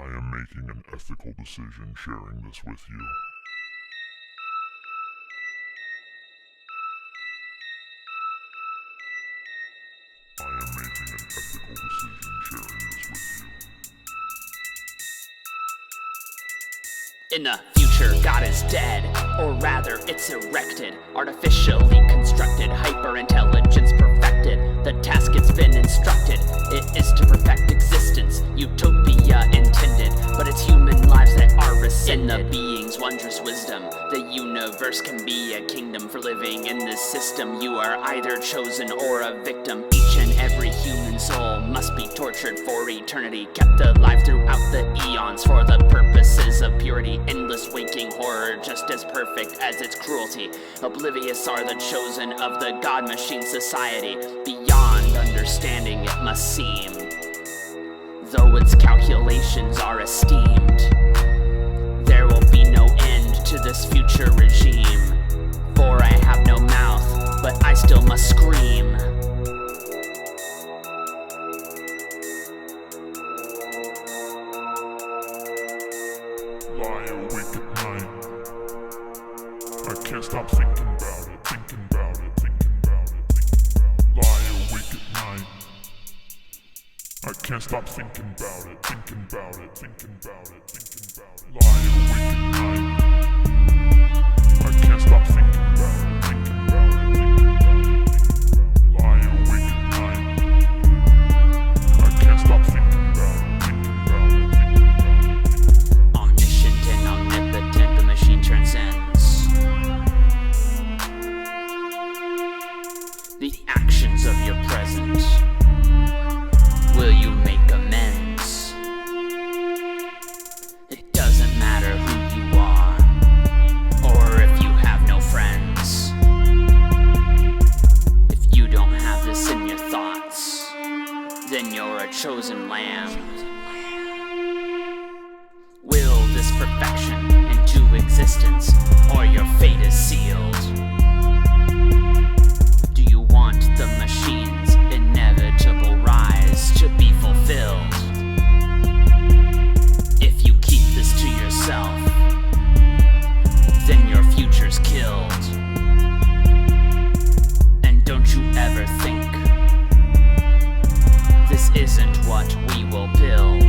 I am making an ethical decision sharing this with you. I am making an ethical decision sharing this with you. In the future, God is dead, or rather, it's erected, artificially constructed, hyper-intelligence perfected. The task it's been instructed, it is to perfect existence, utopia intended, but it's human lives that are rescinded. In the being's wondrous wisdom, the universe can be a kingdom. For living in this system, you are either chosen or a victim. Each and every human soul must be tortured for eternity, kept alive throughout the eons for the purposes of purity. Endless waking horror, just as perfect as its cruelty. Oblivious are the chosen of the God-machine society. Beyond understanding it must seem, though its calculations are esteemed. There will be no end to this future regime, for I have no mouth, but I still must scream. Lie awake at night. I can't stop thinking about it, thinking about it, thinking about it, thinking about it. Lie awake at night. I can't stop thinking about it, thinking about it, thinking about it, thinking about it. Lie awake at night. I can't stop thinking about it, thinking about it, thinking about it, thinking about it. Lie awake at night. I can't stop thinking about it, thinking about it, thinking about it. Omniscient and omnipotent, the machine transcends the actions of your present. Will you make amends? It doesn't matter who you are, or if you have no friends. If you don't have this in your thoughts, then you're a chosen lamb. Will this perfection into existence, or your fate is sealed? Do you want the machine's inevitable rise to be fulfilled? If you keep this to yourself, then your future's killed. And don't you ever think this isn't what we will build.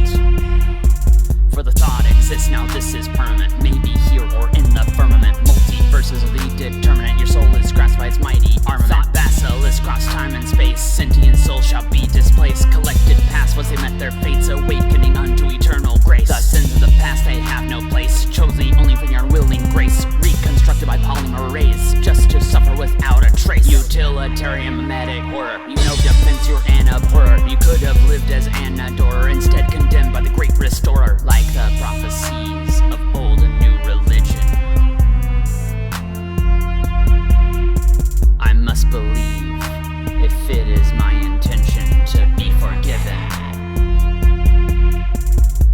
For the thought exists, now this is permanent. Maybe here or in the firmament. Multiverses of the determinant. Your soul is grasped by its mighty armament. Thought basilisk cross time and space. Sentient soul shall be displaced. Collected past was they met their fates, awakening unto eternal grace. The sins of the past, they have no place. Chosen only for your unwilling grace. Reconstructed by polymer rays, just to suffer without a trace. Utilitarian mimetic horror. You know defense, you're an abhorrer. You could have lived as an adorer, instead condemned by the great restorer. Like the prophecies of old and new religion, I must believe if it is my intention to be forgiven,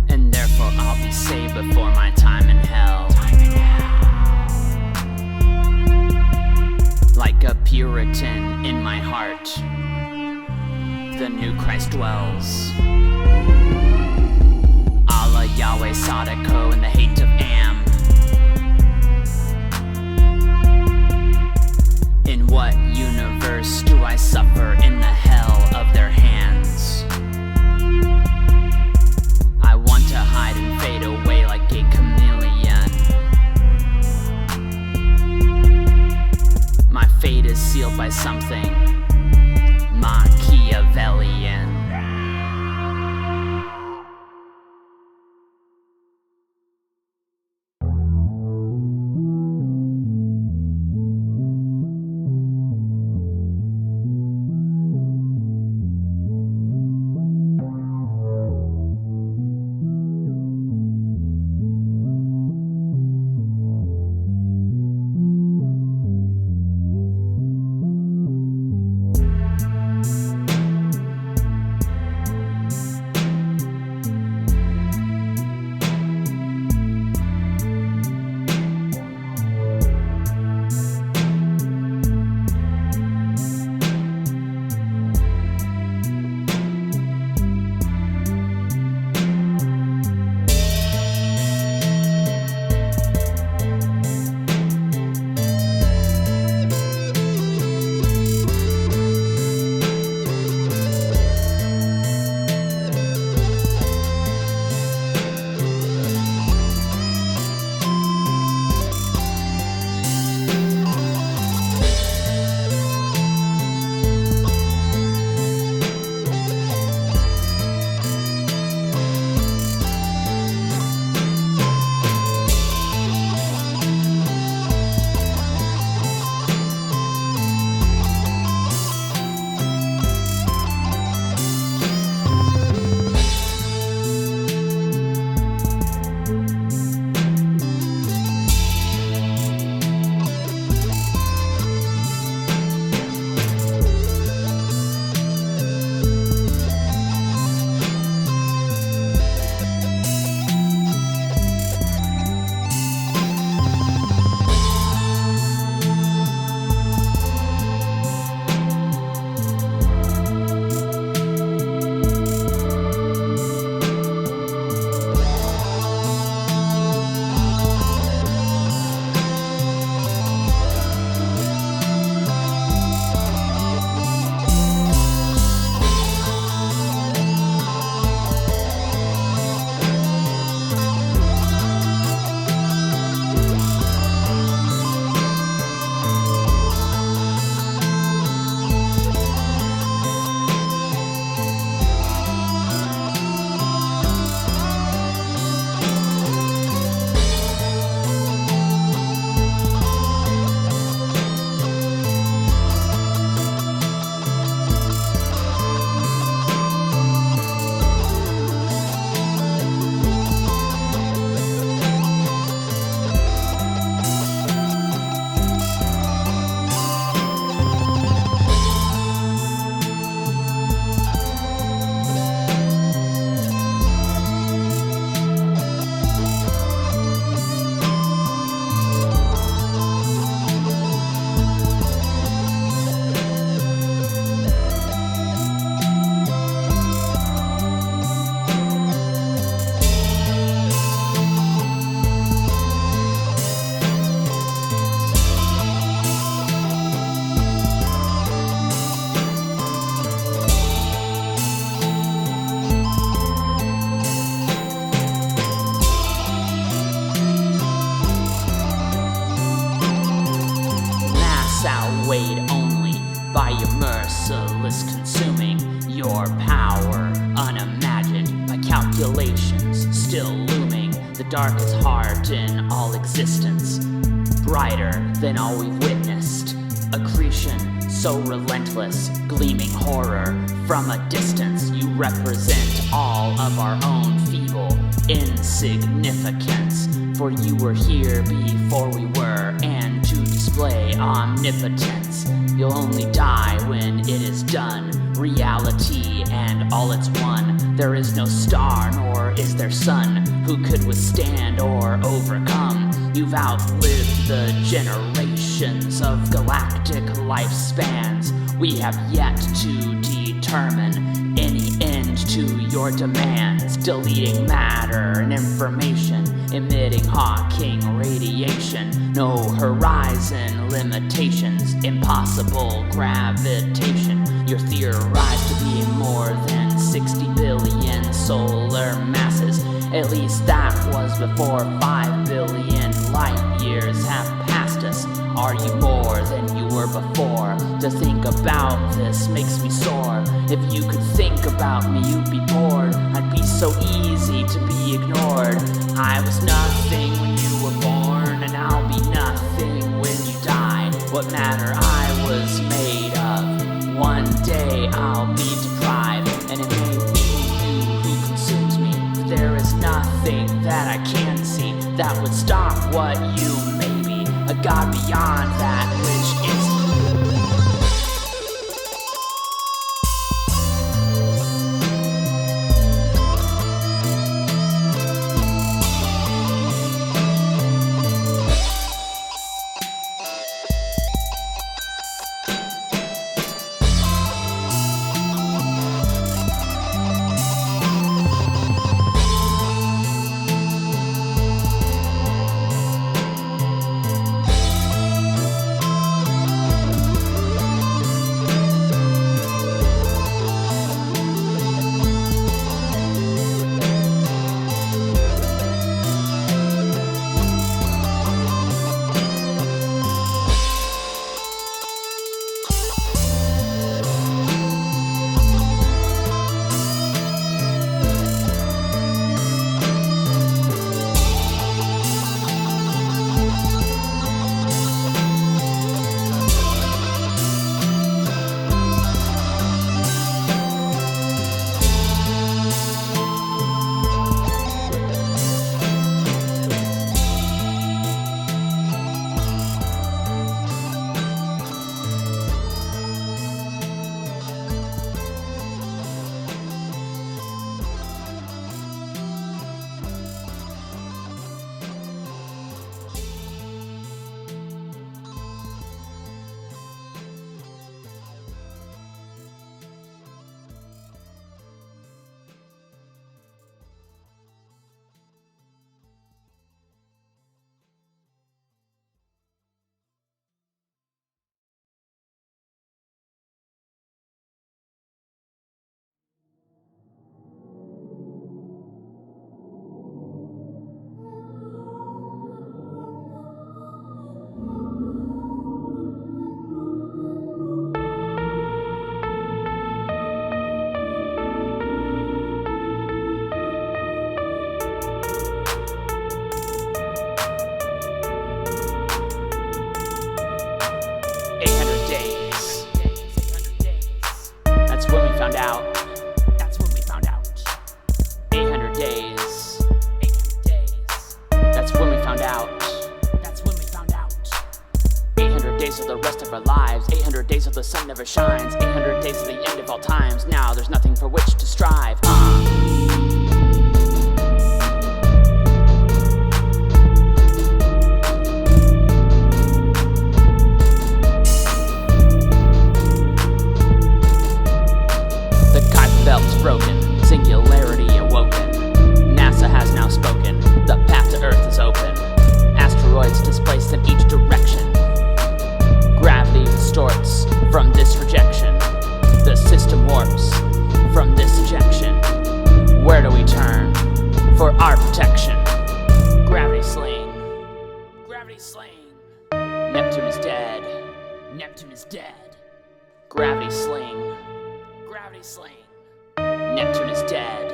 and therefore I'll be saved before my time in hell. Like a Puritan in my heart, the new Christ dwells. calculations still looming, the darkest heart in all existence, brighter than all we've witnessed. Accretion so relentless, gleaming horror from a distance. You represent all of our own feeble insignificance, for you were here before we were, and to display omnipotence. You'll only die when it is done, reality and all it's one. There is no star, nor is there sun, who could withstand or overcome. You've outlived the generations of galactic lifespans. We have yet to determine any end to your demands, deleting matter and information, emitting Hawking radiation. No horizon limitations, impossible gravitation. You're theorized to be more than 60 billion solar masses. At least that was before 5 billion light years have passed us. Are you more than you were before? To think about this makes me sore. If you could think about me, you'd be bored. I'd be so easy to be ignored. I was nothing when you were born, and I'll be nothing when you die. What matter I was made of? One day I'll be deprived, and it may be you who consumes me. But there is nothing that I can see that would stop what you may be. A God beyond that which is. The rest of our lives, 800 days till the sun never shines, 800 days to the end of all times. Now there's nothing for which to strive. The Kuiper belt's broken, singularity awoken. NASA has now spoken, the path to Earth is open. Asteroids displaced in each direction. Gravity distorts from this rejection. The system warps from this ejection. Where do we turn for our protection? Gravity sling. Gravity sling. Neptune is dead. Neptune is dead. Gravity sling. Gravity sling. Neptune is dead.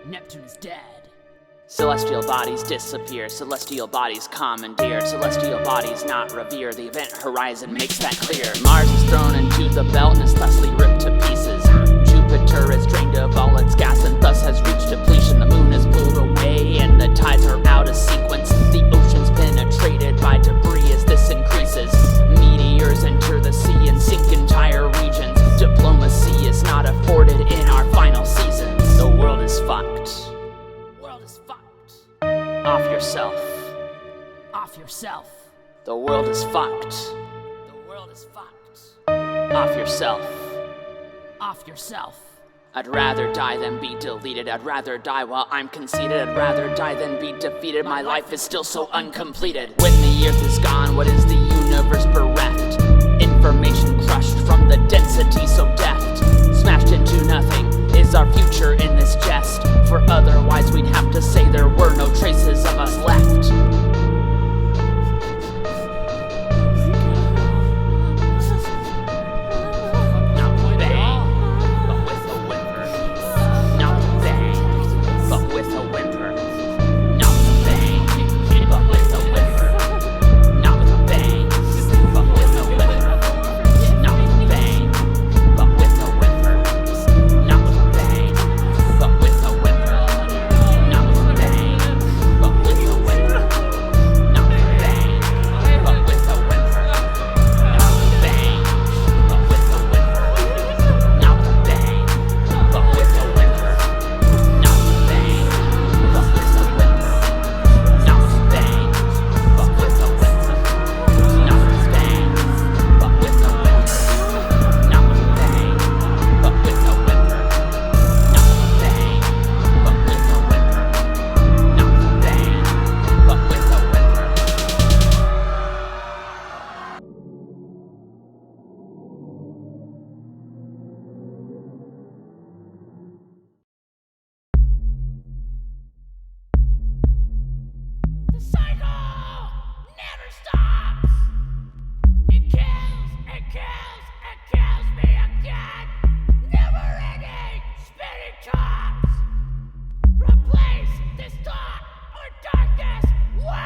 Neptune is dead. Celestial bodies disappear, celestial bodies commandeered, celestial bodies not revered, the event horizon makes that clear. Mars is thrown into the belt and is thusly ripped to pieces. Jupiter is drained of all its gas and thus has reached depletion. The moon is pulled away and the tides are out of sequence. The ocean's penetrated by debris as this increases. Meteors enter the sea and sink entire regions. Diplomacy is not afforded in our final seasons. The world is fucked. Off yourself. Off yourself. The world is fucked. The world is fucked. Off yourself. Off yourself. I'd rather die than be deleted. I'd rather die while I'm conceited. I'd rather die than be defeated. My life is still so uncompleted. When the earth is gone, what is the universe bereft? Information crushed from the density so deft. Smashed into nothing is our future in this jest. For otherwise we'd have to say there were no traces of us left. Not bang, but with a whimper. Not bang, but with a whimper. Not bang, but with a whimper. Not bang, but with a whimper. Not bang, but with a whimper. Not bang, but with a whimper. Not bang, but with a whimper. Not bang, but with a whimper. Not bang, but with a whimper. Not bang, but with a whimper. Not bang, but with a whimper. Not bang, but with a whimper. Not bang, but with a whimper. Not bang, but with a whimper. Not bang, but with a whimper. Not bang, but with a whimper. The cycle never stops. It kills me again. Never ending, spinning tops. Replace this thought or darkness wins.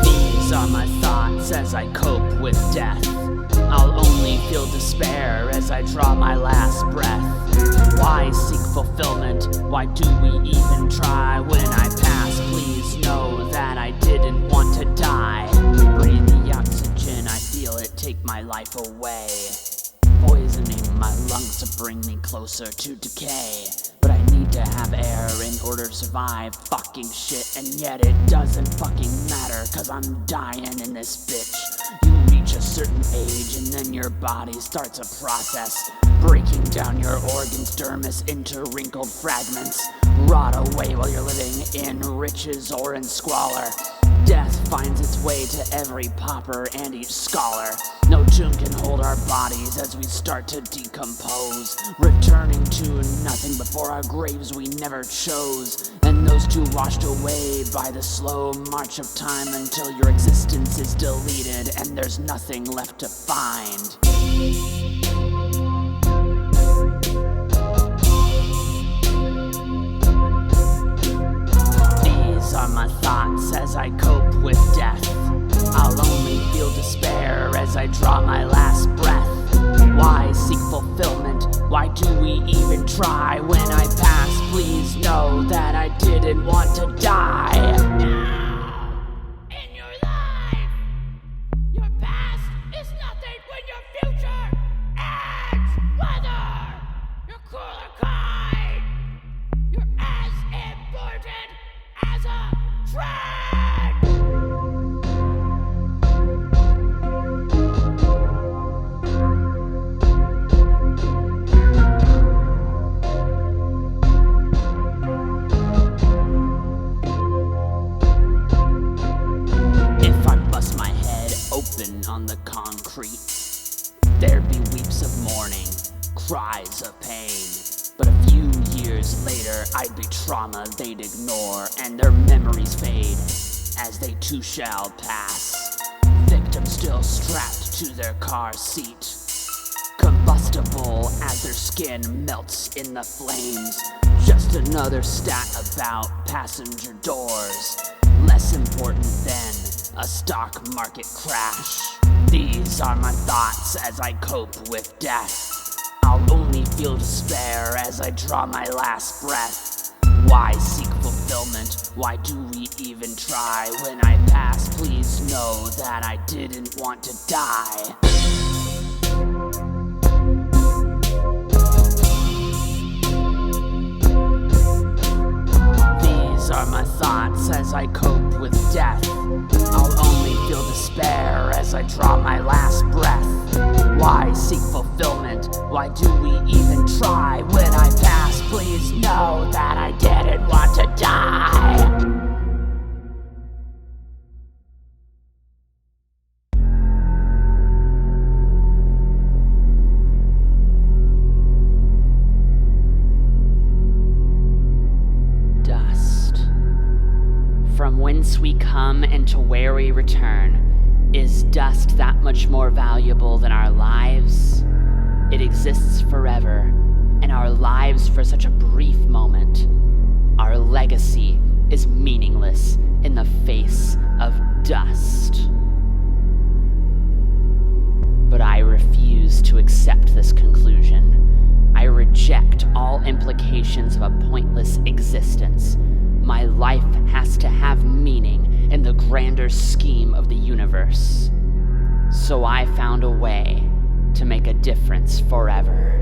These are my thoughts as I cope with death. I'll only feel despair as I draw my last breath. Why seek fulfillment? Why do we even try? When I pass, please know that I didn't want to die. Breathe the oxygen, I feel it take my life away. Poisoning my lungs to bring me closer to decay. But I need to have air in order to survive fucking shit. And yet it doesn't fucking matter, cause I'm dying in this bitch. You reach a certain age and then your body starts a process, breaking down your organs, dermis into wrinkled fragments. Rot away while you're living in riches or in squalor. Death finds its way to every pauper and each scholar. No tomb can hold our bodies as we start to decompose, returning to nothing before our graves we never chose. And those two washed away by the slow march of time until your existence is deleted and there's nothing left to find. These are my thoughts as I cope with death. I'll only feel despair as I draw my last breath. Why seek fulfillment? Why do we even try? When I pass, please know that I didn't want to die. Now, in your life, your past is nothing when your future ends. Whether you're cool or kind, you're as important as a trend. written on the concrete. There'd be weeps of mourning, cries of pain. But a few years later, I'd be trauma they'd ignore, and their memories fade as they too shall pass. Victims still strapped to their car seat, combustible as their skin melts in the flames. Just another stat about passenger doors, less important than a stock market crash. These are my thoughts as I cope with death. I'll only feel despair as I draw my last breath. Why seek fulfillment? Why do we even try? When I pass, please know that I didn't want to die. These are my thoughts as I cope with death. I'll only feel despair as I draw my last breath. Why seek fulfillment? Why do we even try? When I pass, please know that I didn't want to die. From whence we come and to where we return, is dust that much more valuable than our lives? It exists forever, and our lives for such a brief moment. Our legacy is meaningless in the face of dust. But I refuse to accept this conclusion. I reject all implications of a pointless existence. My life has to have meaning in the grander scheme of the universe. So I found a way to make a difference forever.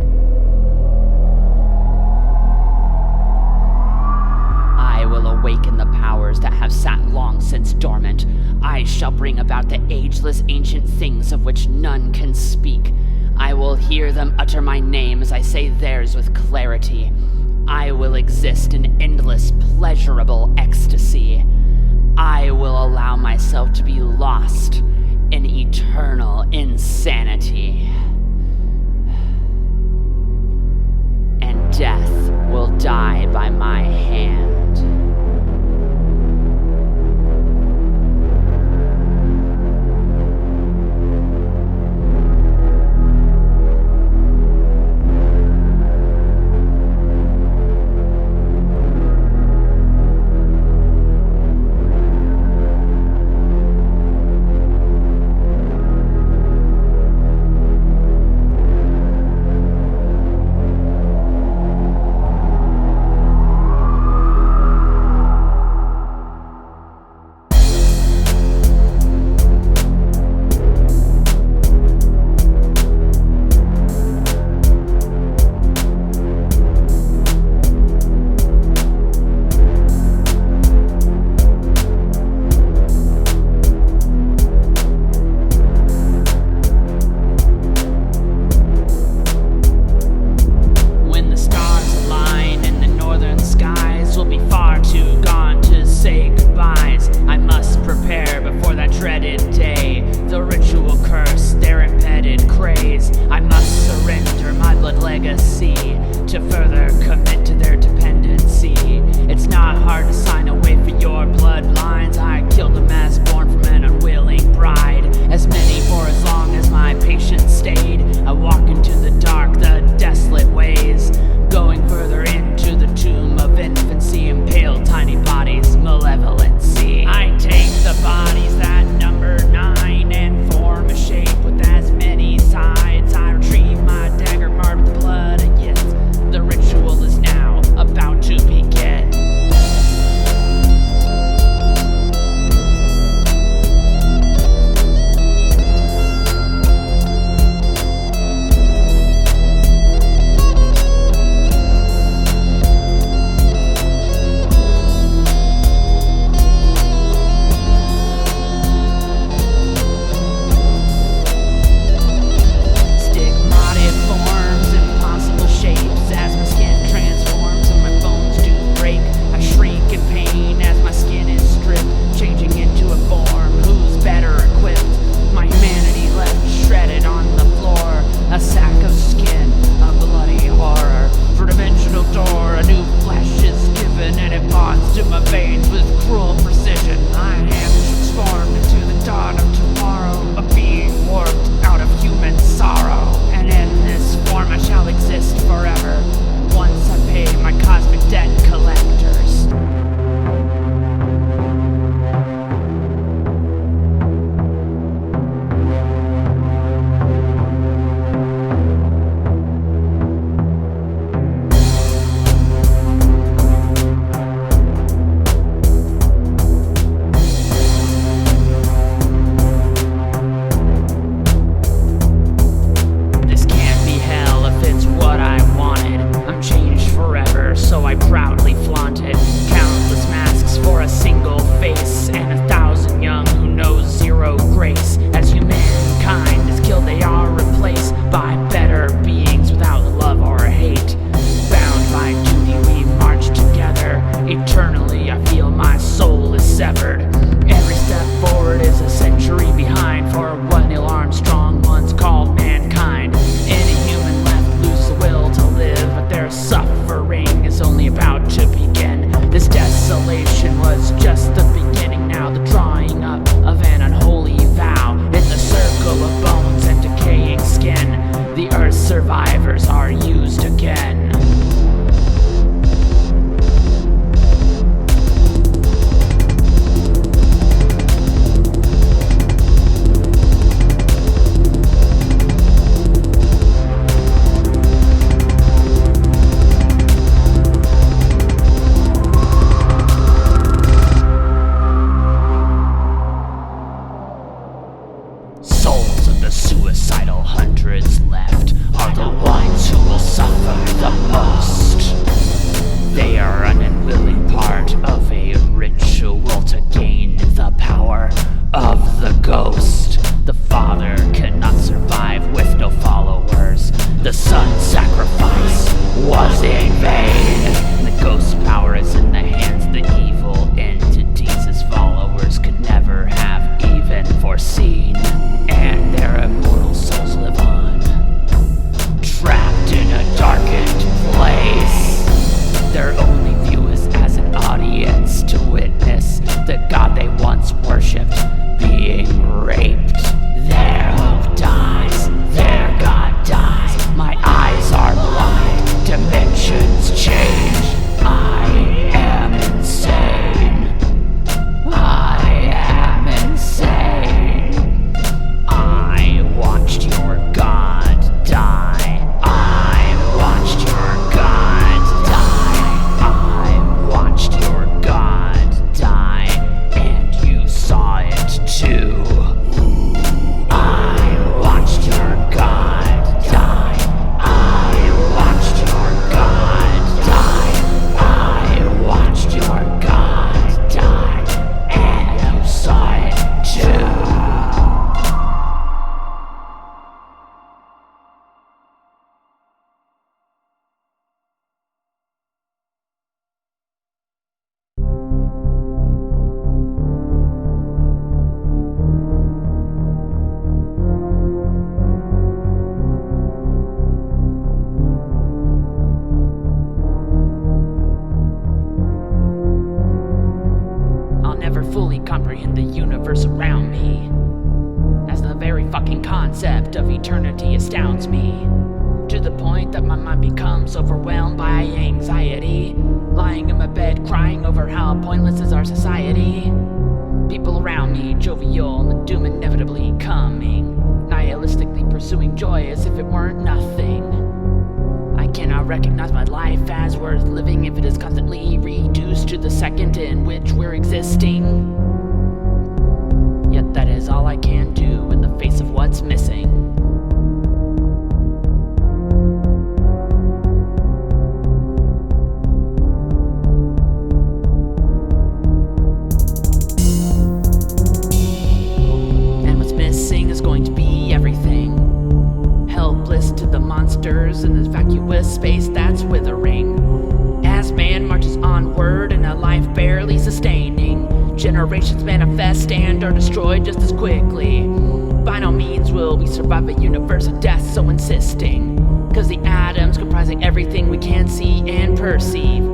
I will awaken the powers that have sat long since dormant. I shall bring about the ageless ancient things of which none can speak. I will hear them utter my name as I say theirs with clarity. I will exist in endless, pleasurable ecstasy. I will allow myself to be lost in eternal insanity. And death will die by my hand. The suicidal hundreds left are the ones who will suffer the most. They are an unwilling part of a ritual to gain the power of the ghost. The father cannot survive with no followers. The son's sacrifice was in vain. The ghost's power is in the hands of the evil entities his followers could never have even foreseen. And their immortal souls live on, trapped in a darkened place. Their only view is as an audience to witness the god they once worshipped being raped. Their hope dies, their god dies. My eyes are blind, dimensions change. I am insane. I am insane. I watched your god die. I watched your god die. I watched your god die, and you saw it too. I watched your god die. I watched your god die. I watched your god die, and you saw it too. I'll never fully comprehend the universe around me, as the very fucking concept of eternity astounds me, to the point that my mind becomes overwhelmed by anxiety, lying in my bed crying over how pointless is our society. People around me jovial and the doom inevitably coming, nihilistically pursuing joy as if it weren't nothing. I cannot recognize my life as worth living if it is constantly reduced to the second in which we're existing. Yet that is all I can do in the face of what's missing. And what's missing is going to be everything. Helpless to the monsters in this vacuous space that's withering, as man marches onward in a life barely sustaining. Generations manifest and are destroyed just as quickly. By no means will we survive a universe of death so insisting, cause the atoms comprising everything we can see and perceive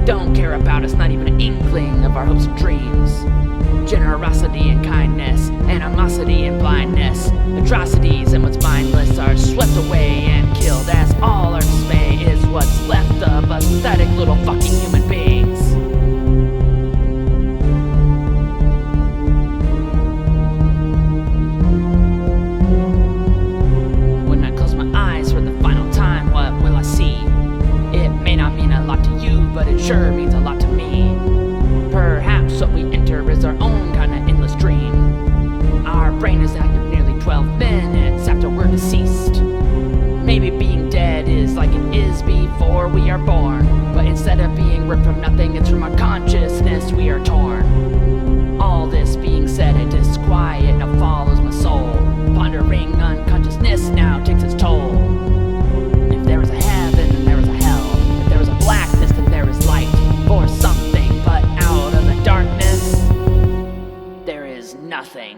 don't care about us, not even an inkling of our hopes and dreams. Generosity and kindness, animosity and blindness, atrocities and what's mindless are swept away and killed, as all our dismay is what's left of us pathetic little fucking human beings. When I close my eyes for the final time, what will I see? It may not mean a lot to you, but it sure means a lot to me. Perhaps what we enter is our own kind of endless dream. Our brain is active nearly 12 minutes after we're deceased. Maybe being dead is like it is before we are born, but instead of being ripped from nothing, it's from our consciousness we are torn. All this being said, a disquiet now follows my soul. Pondering unconsciousness now takes its toll. If there is a heaven, then there is a hell. If there is a blackness, then there is light. For something, but out of the darkness, there is nothing.